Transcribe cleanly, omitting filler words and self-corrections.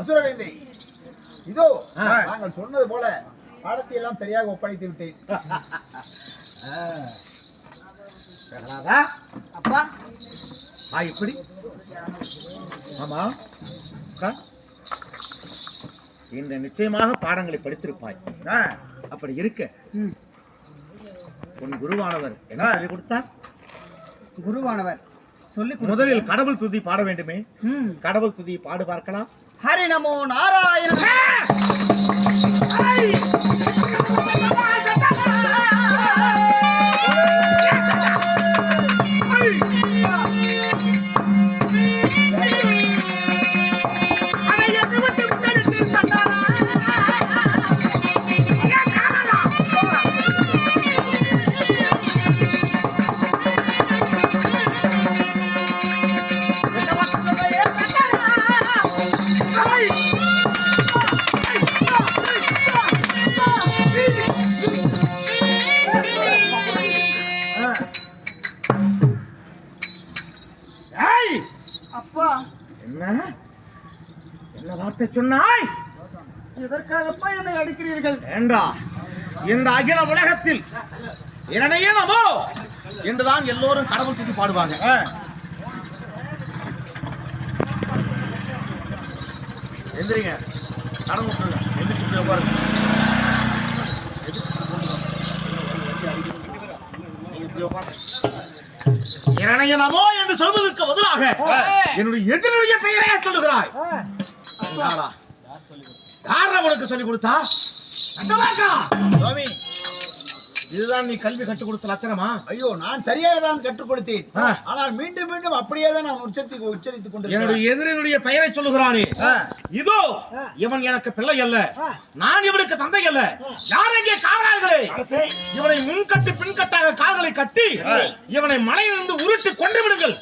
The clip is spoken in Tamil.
அசுரவேந்தை, இதோ நாங்கள் சொன்னது போல பாடத்தை எல்லாம் சரியாக ஒப்படைத்து விட்டேன். அப்பா இப்படி ஆமா இன்று நிச்சயமாக பாடங்களை படித்திருப்பாய். அப்படி இருக்க உன் குருவானவர் என்ன சொல்லி கொடுத்தார்? குருவானவர் சொல்லி முதலில் கடவுள் துதி பாட வேண்டுமே. கடவுள் துதி பாடு பார்க்கலாம். ஹரி நமோ நாராயண. அப்பா என்ன என்ன வார்த்தை சொன்னாய்? எதற்காகப்பா என்னை அடிக்கிறீர்கள்? ஏண்டா இந்த அகில உலகத்தில் இரணையே நமோ என்றுதான் எல்லோரும் கடவுள் துதி பாடுவாங்க. எந்திரிங்க, கடவுள் எந்திரிச்சு உட்காருங்க. இரணைய நமோ என்று சொல்வதற்கு பதிலாக என்னுடைய எதிரியுடைய பெயரையே சொல்லுகிறாய். யார் உனக்கு சொல்லிக் கொடுத்தா? சுவாமி, இதுதான் நீ கல்வி கற்றுக் கொடுத்த லட்சணமா? ஐயோ, நான் சரியாக தான் கற்றுக் கொடுத்தேன். ஆனால் மீண்டும் மீண்டும் அப்படியே தான் நான் உச்சரித்துக் கொண்டு என்னுடைய எதிரினுடைய பெயரை சொல்லுகிறானே. இதோ இவன் எனக்கு பிள்ளை அல்ல, நான் இவனுக்கு தந்தை அல்ல. யார் எங்கே காவலாளர்களே? இவனை முன்கட்டு பின்கட்டாக கால்களை கட்டி இவனை மலையிலிருந்து உருட்டி கொண்டு விடுங்கள்.